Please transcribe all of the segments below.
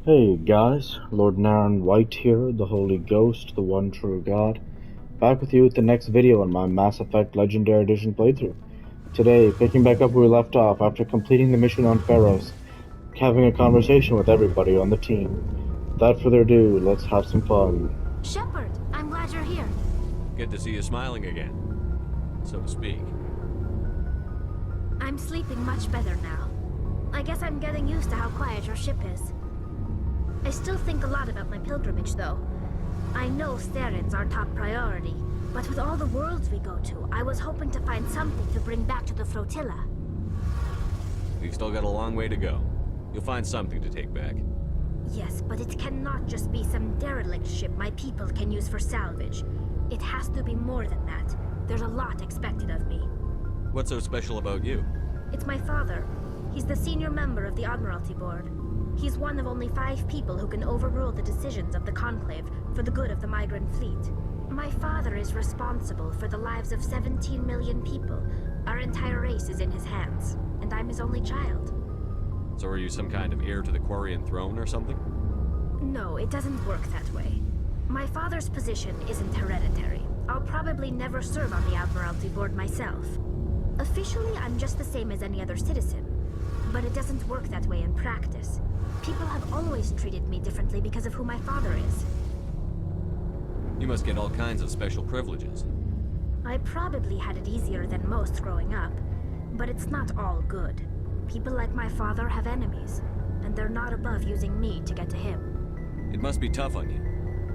Hey guys, Lord Naren White here, the Holy Ghost, the one true God, back with you with the next video on my Mass Effect Legendary Edition playthrough. Today, picking back up where we left off after completing the mission on Pharos, having a conversation with everybody on the team. Without further ado, let's have some fun. Shepard, I'm glad you're here. Good to see you smiling again, so to speak. I'm sleeping much better now. I guess I'm getting used to how quiet your ship is. I still think a lot about my pilgrimage, though. I know Naren's our top priority, but with all the worlds we go to, I was hoping to find something to bring back to the flotilla. We've still got a long way to go. You'll find something to take back. Yes, but it cannot just be some derelict ship my people can use for salvage. It has to be more than that. There's a lot expected of me. What's so special about you? It's my father. He's the senior member of the Admiralty Board. He's one of only 5 people who can overrule the decisions of the Conclave for the good of the migrant fleet. My father is responsible for the lives of 17 million people. Our entire race is in his hands, and I'm his only child. So are you some kind of heir to the Quarian throne or something? No, it doesn't work that way. My father's position isn't hereditary. I'll probably never serve on the Admiralty Board myself. Officially, I'm just the same as any other citizen. But it doesn't work that way in practice. People have always treated me differently because of who my father is. You must get all kinds of special privileges. I probably had it easier than most growing up, but it's not all good. People like my father have enemies, and they're not above using me to get to him. It must be tough on you.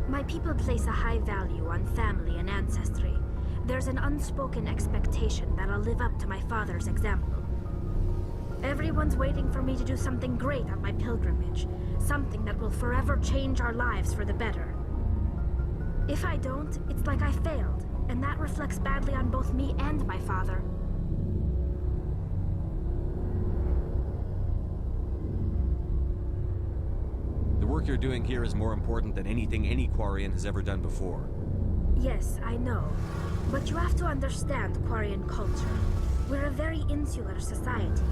My people place a high value on family and ancestry. There's an unspoken expectation that I'll live up to my father's example. Everyone's waiting for me to do something great on my pilgrimage, something that will forever change our lives for the better. If I don't, it's like I failed, and that reflects badly on both me and my father. The work you're doing here is more important than anything any Quarian has ever done before. Yes, I know. But you have to understand Quarian culture. We're a very insular society.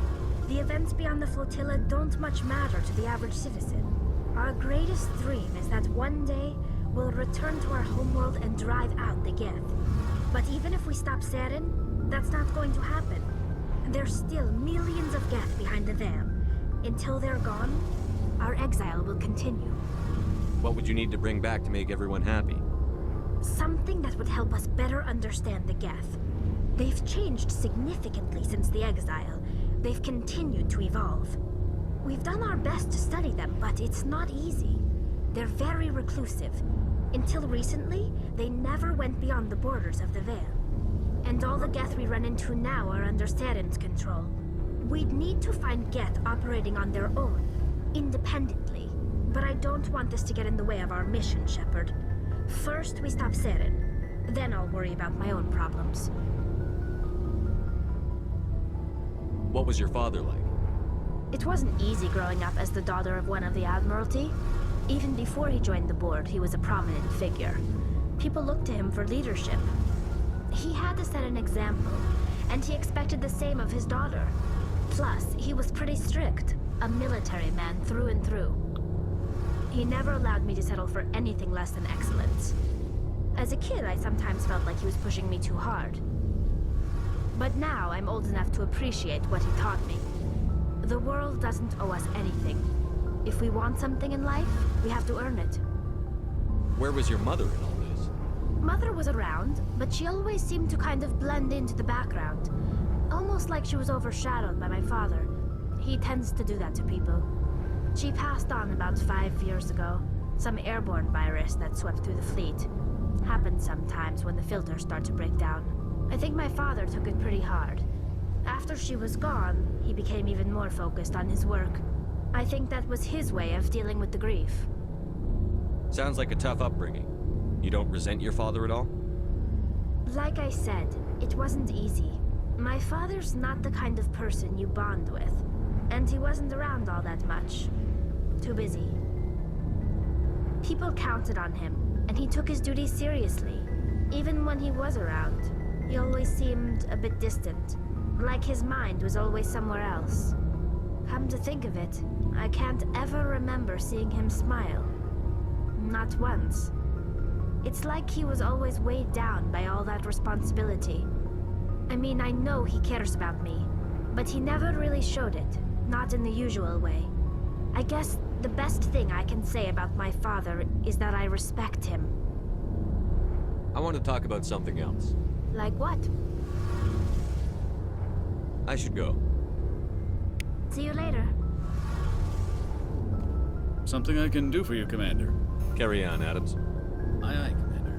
The events beyond the flotilla don't much matter to the average citizen. Our greatest dream is that one day we'll return to our homeworld and drive out the Geth. But even if we stop Naren, that's not going to happen. There's still millions of Geth behind the veil. Until they're gone, our exile will continue. What would you need to bring back to make everyone happy? Something that would help us better understand the Geth. They've changed significantly since the exile. They've continued to evolve. We've done our best to study them, but it's not easy. They're very reclusive. Until recently, they never went beyond the borders of the Veil. And all the Geth we run into now are under Naren's control. We'd need to find Geth operating on their own, independently. But I don't want this to get in the way of our mission, Shepard. First, we stop Naren. Then I'll worry about my own problems. What was your father like? It wasn't easy growing up as the daughter of one of the Admiralty. Even before he joined the board, he was a prominent figure. People looked to him for leadership. He had to set an example, and he expected the same of his daughter. Plus, he was pretty strict, a military man through and through. He never allowed me to settle for anything less than excellence. As a kid, I sometimes felt like he was pushing me too hard. But now I'm old enough to appreciate what he taught me. The world doesn't owe us anything. If we want something in life, we have to earn it. Where was your mother in all this? Mother was around, but she always seemed to kind of blend into the background. Almost like she was overshadowed by my father. He tends to do that to people. She passed on about 5 years ago. Some airborne virus that swept through the fleet. Happens sometimes when the filters start to break down. I think my father took it pretty hard. After she was gone, he became even more focused on his work. I think that was his way of dealing with the grief. Sounds like a tough upbringing. You don't resent your father at all? Like I said, it wasn't easy. My father's not the kind of person you bond with. And he wasn't around all that much. Too busy. People counted on him, and he took his duties seriously. Even when he was around, he always seemed a bit distant. Like his mind was always somewhere else. Come to think of it, I can't ever remember seeing him smile. Not once. It's like he was always weighed down by all that responsibility. I mean, I know he cares about me, but he never really showed it, not in the usual way. I guess the best thing I can say about my father is that I respect him. I want to talk about something else. Like what? I should go. See you later. Something I can do for you, Commander. Carry on, Adams. Aye, aye, Commander.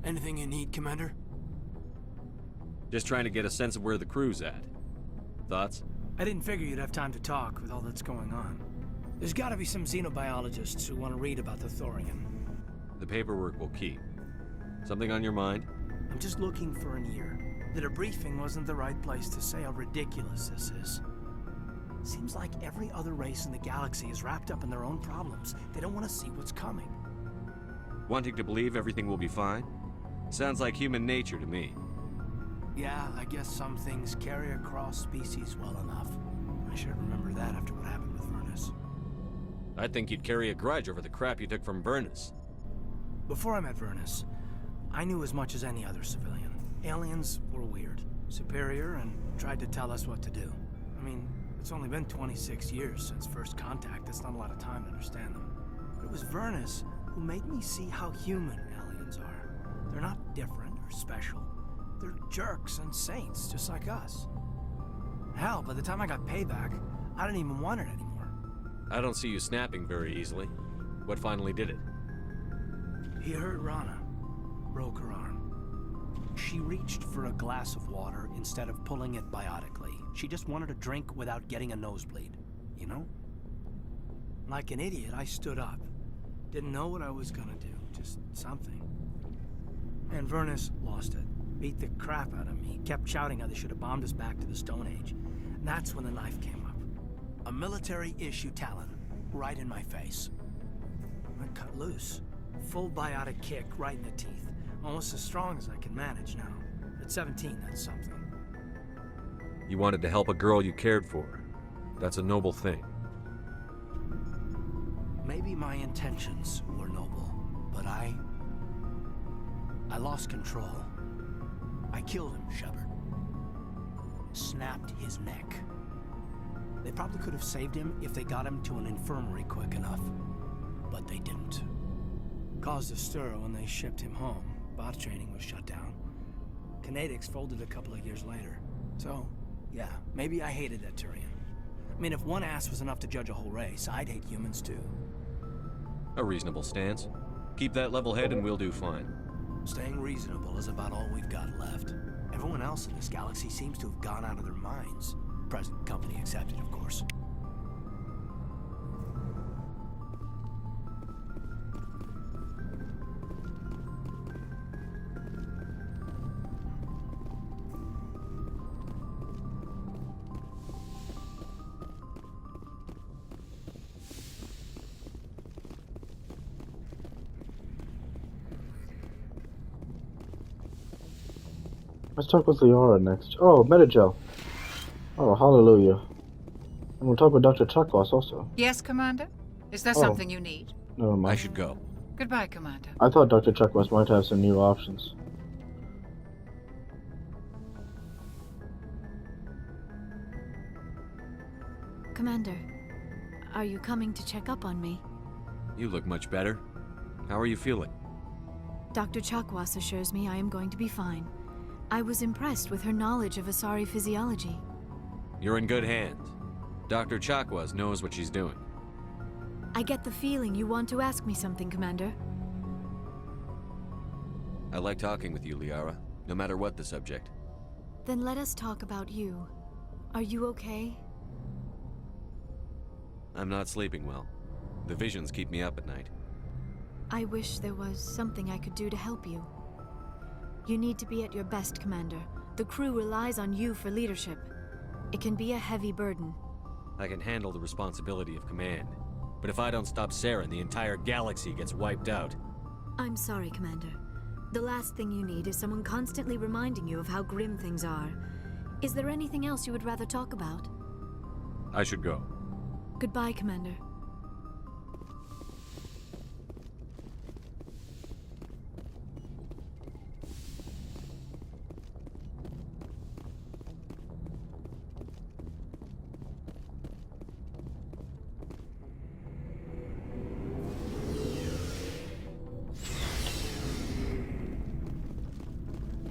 Anything you need, Commander? Just trying to get a sense of where the crew's at. Thoughts? I didn't figure you'd have time to talk with all that's going on. There's gotta be some xenobiologists who want to read about the Thorian. The paperwork will keep. Something on your mind? I'm just looking for an ear. The debriefing wasn't the right place to say how ridiculous this is. Seems like every other race in the galaxy is wrapped up in their own problems. They don't want to see what's coming. Wanting to believe everything will be fine? Sounds like human nature to me. Yeah, I guess some things carry across species well enough. I should remember that after what happened with Vernus. I think you'd carry a grudge over the crap you took from Vernus. Before I met Vernus, I knew as much as any other civilian. Aliens were weird, superior, and tried to tell us what to do. I mean, it's only been 26 years since first contact. That's not a lot of time to understand them. But it was Vernus who made me see how human aliens are. They're not different or special. They're jerks and saints, just like us. Hell, by the time I got payback, I didn't even want it anymore. I don't see you snapping very easily. What finally did it? He hurt Rana. Broke her arm. She reached for a glass of water instead of pulling it biotically. She just wanted a drink without getting a nosebleed, you know? Like an idiot, I stood up. Didn't know what I was gonna do, just something. And Vernus lost it. Beat the crap out of me. Kept shouting how they should have bombed us back to the Stone Age. And that's when the knife came up. A military-issue talon, right in my face. I cut loose. Full biotic kick right in the teeth. Almost as strong as I can manage now. At 17, that's something. You wanted to help a girl you cared for. That's a noble thing. Maybe my intentions were noble, but I lost control. I killed him, Shepard. Snapped his neck. They probably could have saved him if they got him to an infirmary quick enough. But they didn't. Caused a stir when they shipped him home. Bot training was shut down. Kinetics folded a couple of years later. So, yeah, maybe I hated that Turian. I mean, if one ass was enough to judge a whole race, I'd hate humans too. A reasonable stance. Keep that level head and we'll do fine. Staying reasonable is about all we've got left. Everyone else in this galaxy seems to have gone out of their minds. Present company accepted, of course. Let's talk with Liara next. Oh, Metagel. Oh, hallelujah. And we'll talk with Dr. Chakwas also. Yes, Commander? Is there Oh. something you need? Never I mind. should go. Goodbye, Commander. I thought Dr. Chakwas might have some new options. Commander, are you coming to check up on me? You look much better. How are you feeling? Dr. Chakwas assures me I am going to be fine. I was impressed with her knowledge of Asari physiology. You're in good hands. Dr. Chakwas knows what she's doing. I get the feeling you want to ask me something, Commander. I like talking with you, Liara, no matter what the subject. Then let us talk about you. Are you okay? I'm not sleeping well. The visions keep me up at night. I wish there was something I could do to help you. You need to be at your best, Commander. The crew relies on you for leadership. It can be a heavy burden. I can handle the responsibility of command. But if I don't stop Saren, the entire galaxy gets wiped out. I'm sorry, Commander. The last thing you need is someone constantly reminding you of how grim things are. Is there anything else you would rather talk about? I should go. Goodbye, Commander.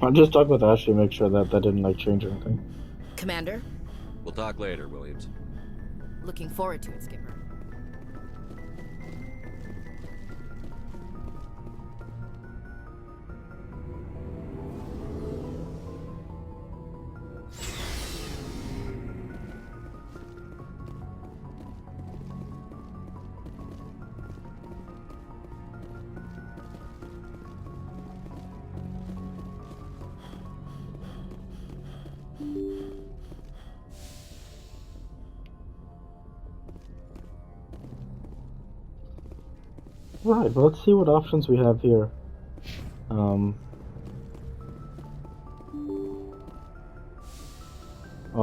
I'll just talk with Ashley, make sure that didn't like change anything. Commander, We'll talk later, Williams. looking forward to it, Skipper. Right, well, let's see what options we have here. Oh,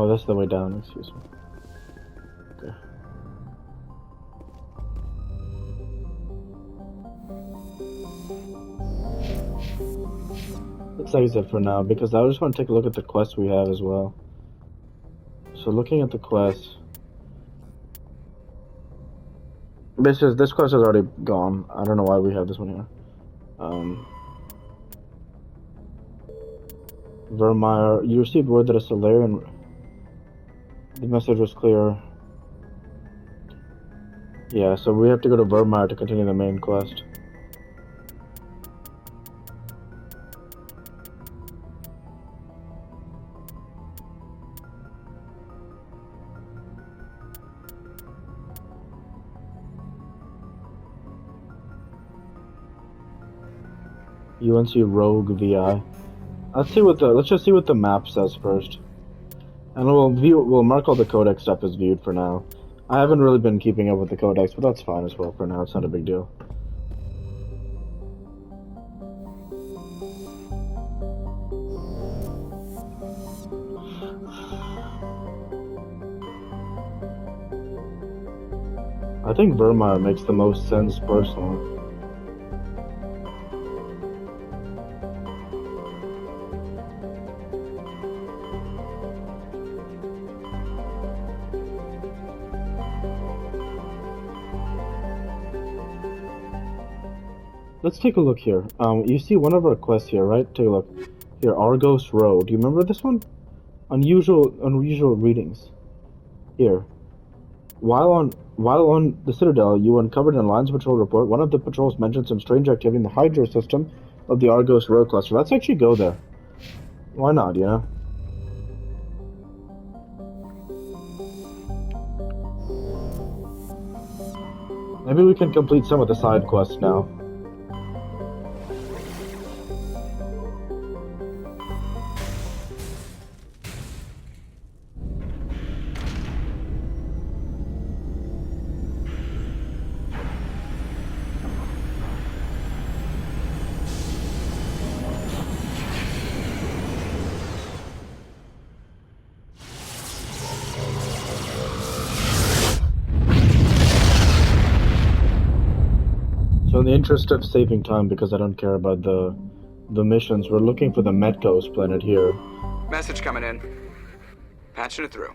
that's the way down, excuse me. Okay. Let's exit for now, because I just want to take a look at the quests we have as well. So looking at the quest, this quest is already gone. I don't know why we have this one here. Vermeer, you received word that a Solarian. The message was clear. Yeah, so we have to go to Vermeer to continue the main quest. UNC Rogue VI. Let's just see what the map says first. And we'll mark all the codex stuff as viewed for now. I haven't really been keeping up with the codex, but that's fine as well for now. It's not a big deal. I think Vermeer makes the most sense personally. Let's take a look here. You see one of our quests here, right? Take a look. Here, Argos Road. Do you remember this one? Unusual readings. Here. While on the Citadel, you uncovered an Alliance Patrol report. One of the patrols mentioned some strange activity in the hydro system of the Argos Road cluster. Let's actually go there. Why not, you know? Maybe we can complete some of the side quests now. So in the interest of saving time, because I don't care about the missions, we're looking for the Metcos planet here. Message coming in. Patching it through.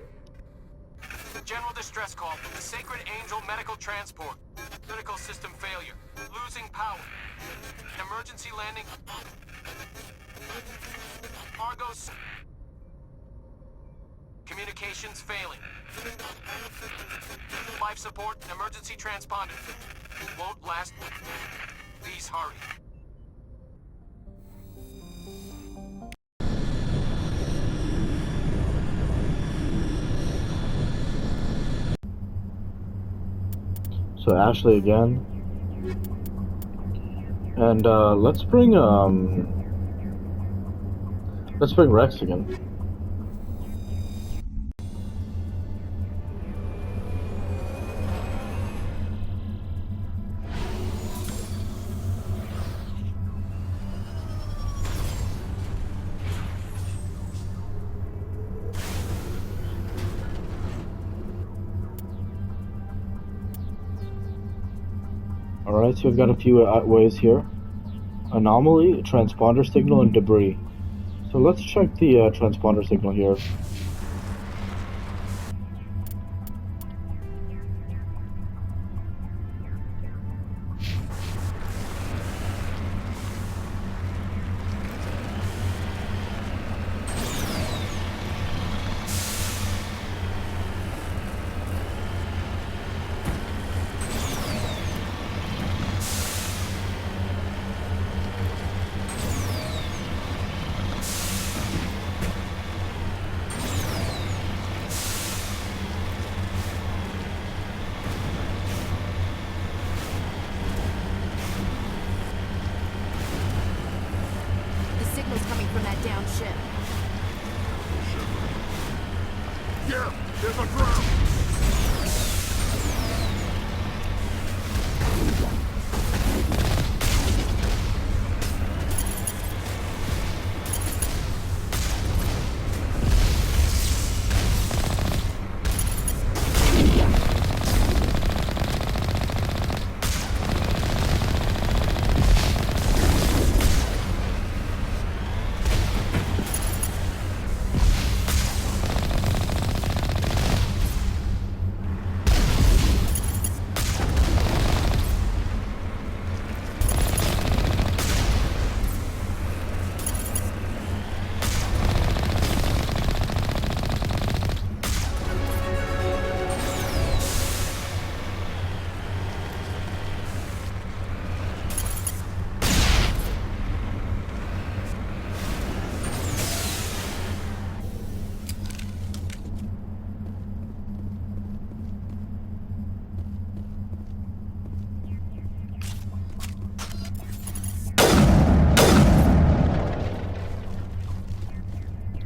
General distress call from the Sacred Angel Medical Transport. Critical system failure. Losing power. Emergency landing. Argos. Communications failing. Life support and emergency transponder. Won't last. Please hurry. So Ashley again. And let's bring Rex again. Alright, so we've got a few ways here. Anomaly, transponder signal, and debris. So let's check the transponder signal here. The signal's coming from that downed ship. Yeah, there's a ground.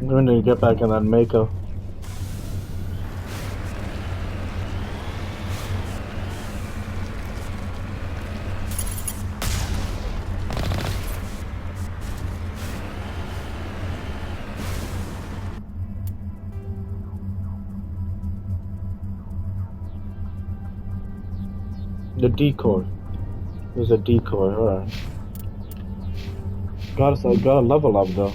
I'm going to get back in that Mako. The decoy. There's a decoy, alright. Gotta level up though.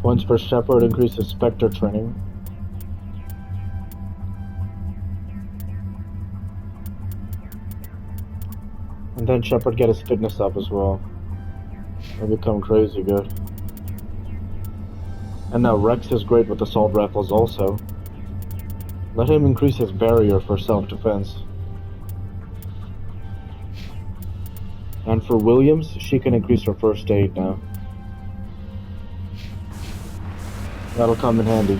Points per Shepard increases Spectre training. And then Shepard get his fitness up as well. He'll become crazy good. And now Rex is great with assault rifles also. Let him increase his barrier for self-defense. And for Williams, she can increase her first aid now. That'll come in handy.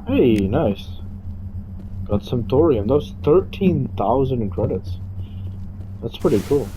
Hey, nice. Got some thorium. That was 13,000 credits. That's pretty cool.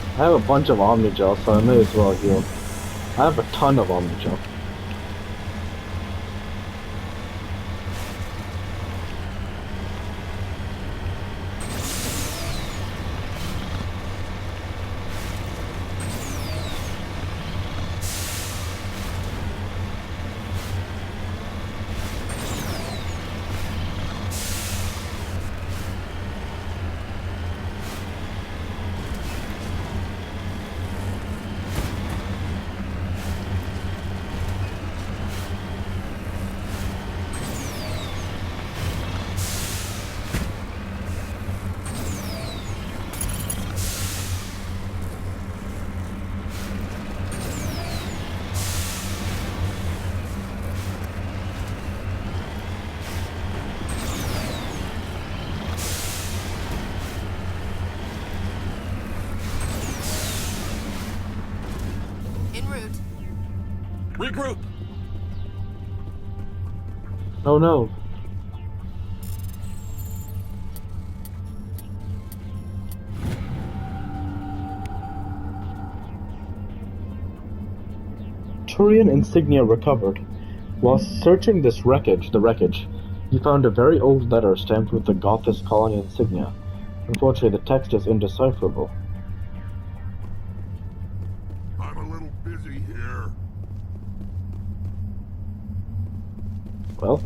I have a bunch of Omnigel, so I may as well heal. I have a ton of Omnigel. Regroup! Oh no. Turian insignia recovered. While searching the wreckage, he found a very old letter stamped with the Gothis colony insignia. Unfortunately, the text is indecipherable. I'm a little busy here. Well.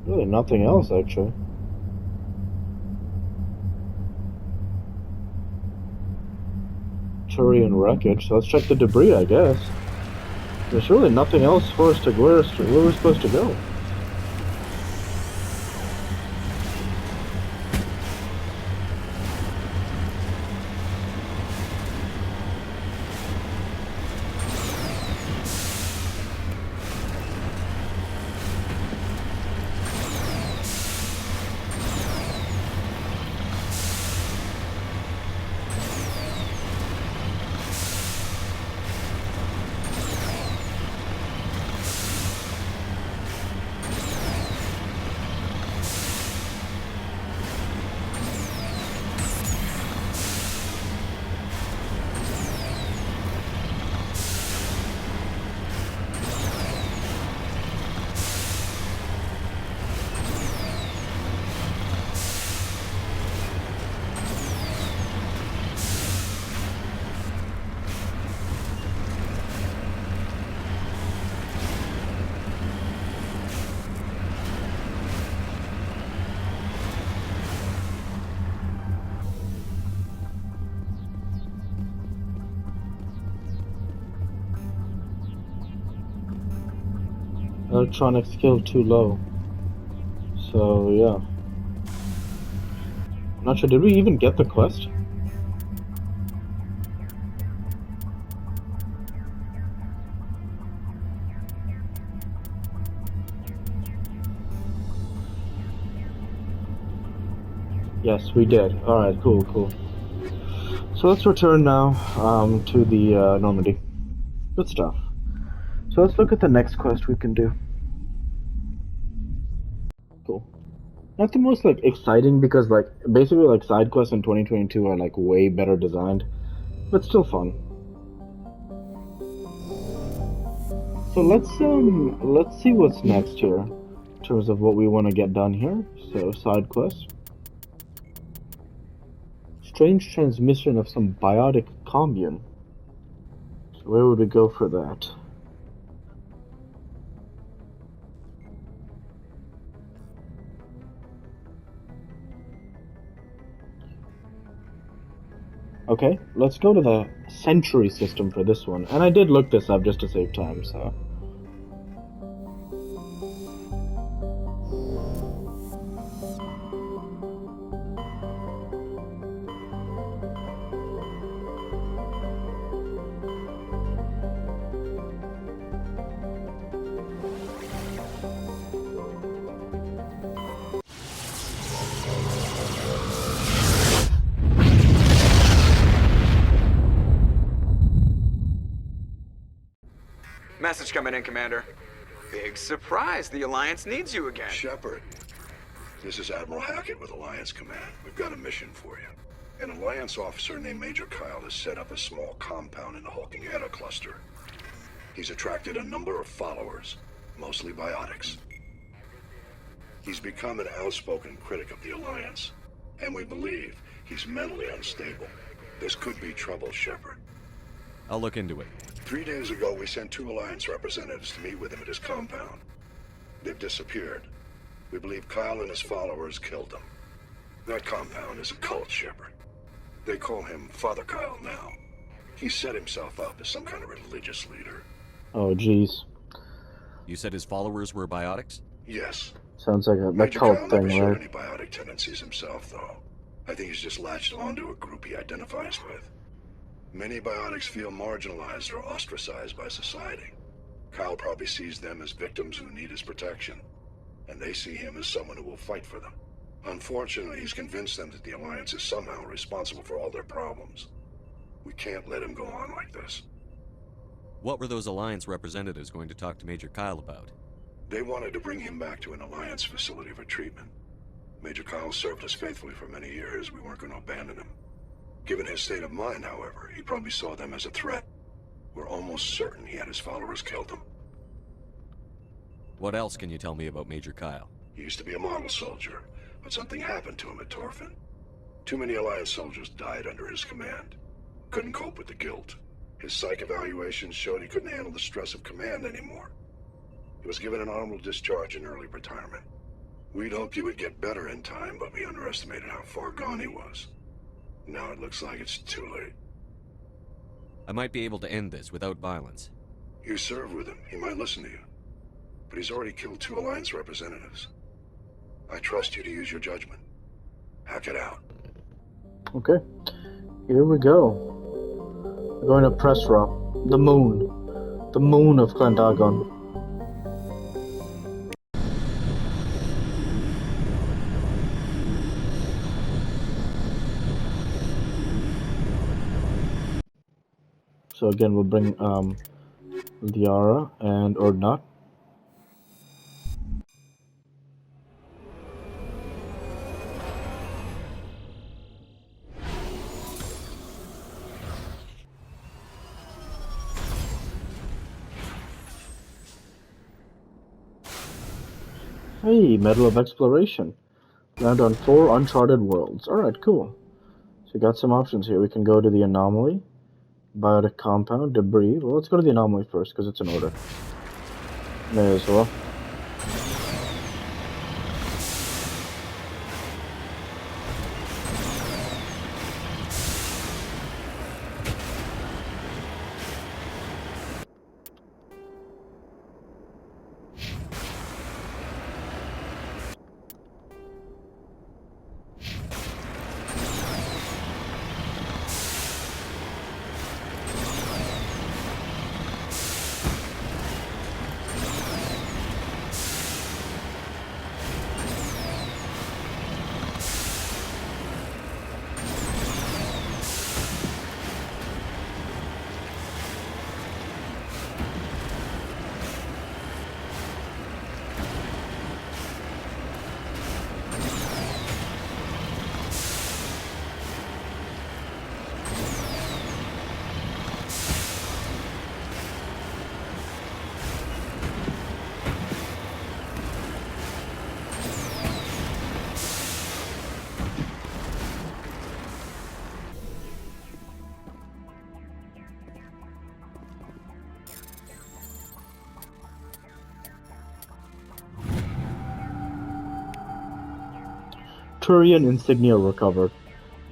Really nothing else, actually. Turian wreckage, so let's check the debris, I guess. There's really nothing else for us to where we're supposed to go. Electronic skill too low. So yeah. Not sure, did we even get the quest? Yes, we did. Alright, cool. So let's return now to the Normandy. Good stuff. So let's look at the next quest we can do. Cool. Not the most like exciting because like basically like side quests in 2022 are like way better designed, but still fun. So let's see what's next here in terms of what we want to get done here. So side quest. Strange transmission of some biotic commune. So where would we go for that? Okay, let's go to the century system for this one. And I did look this up just to save time, so. Message coming in, Commander. Big surprise. The Alliance needs you again. Shepard, this is Admiral Hackett with Alliance Command. We've got a mission for you. An Alliance officer named Major Kyle has set up a small compound in the Hulking Eta cluster. He's attracted a number of followers, mostly biotics. He's become an outspoken critic of the Alliance, and we believe he's mentally unstable. This could be trouble, Shepard. I'll look into it. 3 days ago, we sent 2 Alliance representatives to meet with him at his compound. They've disappeared. We believe Kyle and his followers killed them. That compound is a cult, Shepard. They call him Father Kyle now. He set himself up as some kind of religious leader. Oh, jeez. You said his followers were biotics? Yes. Sounds like a Major cult Kyle thing, never showed right? any biotic tendencies himself, though. I think he's just latched onto a group he identifies with. Many biotics feel marginalized or ostracized by society. Kyle probably sees them as victims who need his protection, and they see him as someone who will fight for them. Unfortunately, he's convinced them that the Alliance is somehow responsible for all their problems. We can't let him go on like this. What were those Alliance representatives going to talk to Major Kyle about? They wanted to bring him back to an Alliance facility for treatment. Major Kyle served us faithfully for many years. We weren't going to abandon him. Given his state of mind, however, he probably saw them as a threat. We're almost certain he had his followers killed them. What else can you tell me about Major Kyle? He used to be a model soldier, but something happened to him at Torfin. Too many Alliance soldiers died under his command. Couldn't cope with the guilt. His psych evaluations showed he couldn't handle the stress of command anymore. He was given an honorable discharge in early retirement. We'd hoped he would get better in time, but we underestimated how far gone he was. Now it looks like it's too late. I might be able to end this without violence. You serve with him. He might listen to you. But he's already killed 2 Alliance representatives. I trust you to use your judgment. Hack it out. Okay. Here we go. We're going to Pressra. The moon. The moon of Clandagon. So again, we'll bring Liara and Ordnat. Hey, Medal of Exploration. Land on 4 uncharted worlds. Alright, cool. So we got some options here. We can go to the anomaly. Biotic compound, debris. Well, let's go to the anomaly first, because it's in order. May as well. Turian insignia recovered.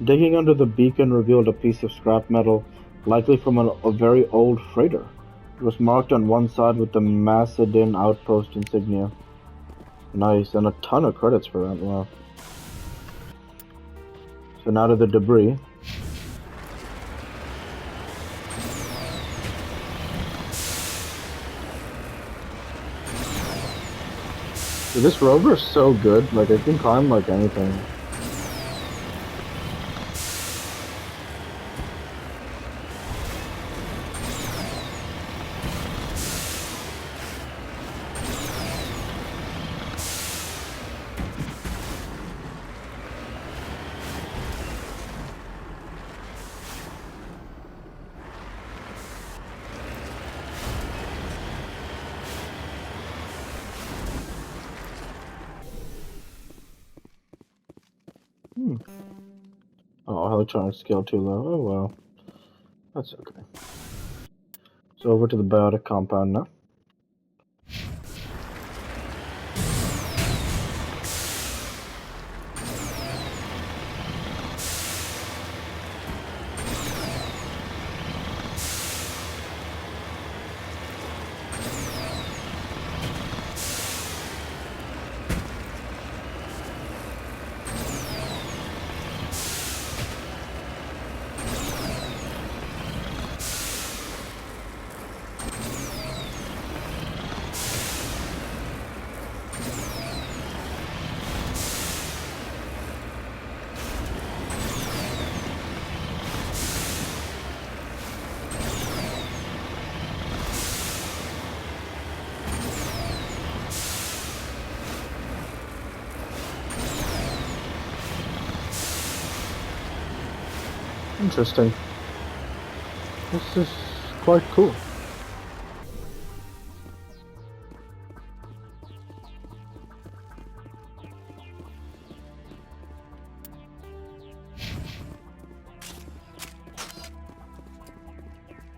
Digging under the beacon revealed a piece of scrap metal, likely from a very old freighter. It was marked on one side with the Macedon outpost insignia. Nice, and a ton of credits for that, wow. So now to the debris. Dude, this rover is so good, like it can climb like anything. Oh, electronic scale too low. Oh well. That's okay. So over to the biotic compound now. Interesting. This is quite cool.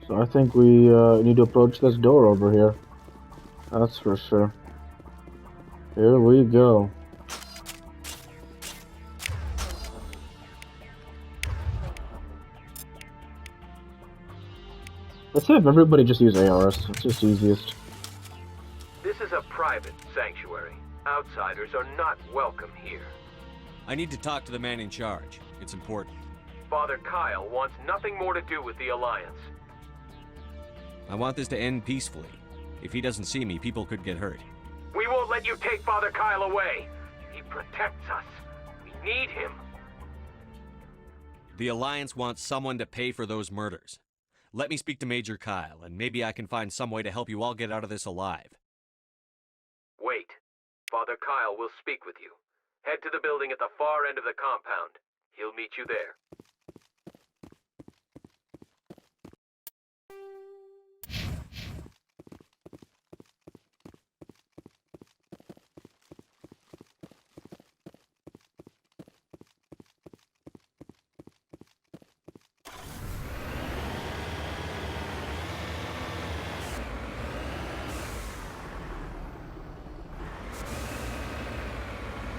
So I think we need to approach this door over here. That's for sure. Here we go. Let's have everybody just use ARs. It's just easiest. This is a private sanctuary. Outsiders are not welcome here. I need to talk to the man in charge. It's important. Father Kyle wants nothing more to do with the Alliance. I want this to end peacefully. If he doesn't see me, people could get hurt. We won't let you take Father Kyle away. He protects us. We need him. The Alliance wants someone to pay for those murders. Let me speak to Major Kyle, and maybe I can find some way to help you all get out of this alive. Wait. Father Kyle will speak with you. Head to the building at the far end of the compound. He'll meet you there.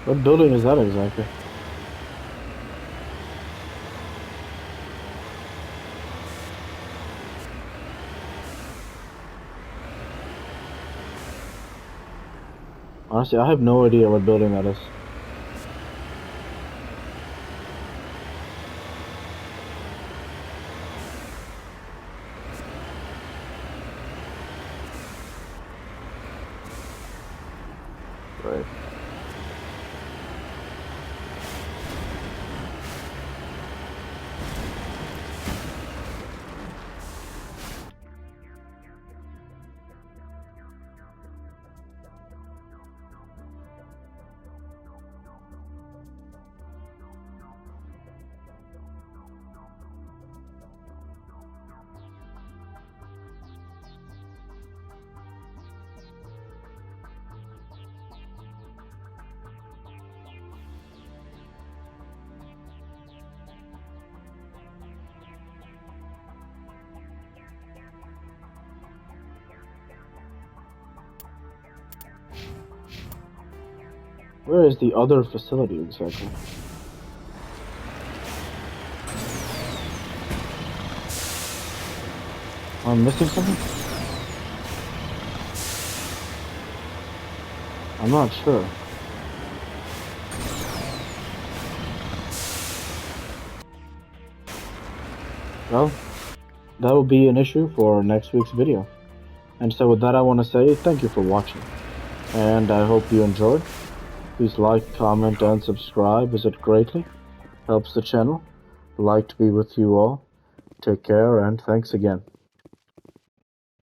What building is that exactly? Honestly, I have no idea what building that is. Right. Where is the other facility exactly? I'm missing something? I'm not sure. Well, that will be an issue for next week's video. And so with that, I want to say thank you for watching. And I hope you enjoyed. Please like, comment, and subscribe as it greatly helps the channel. Like to be with you all. Take care and thanks again.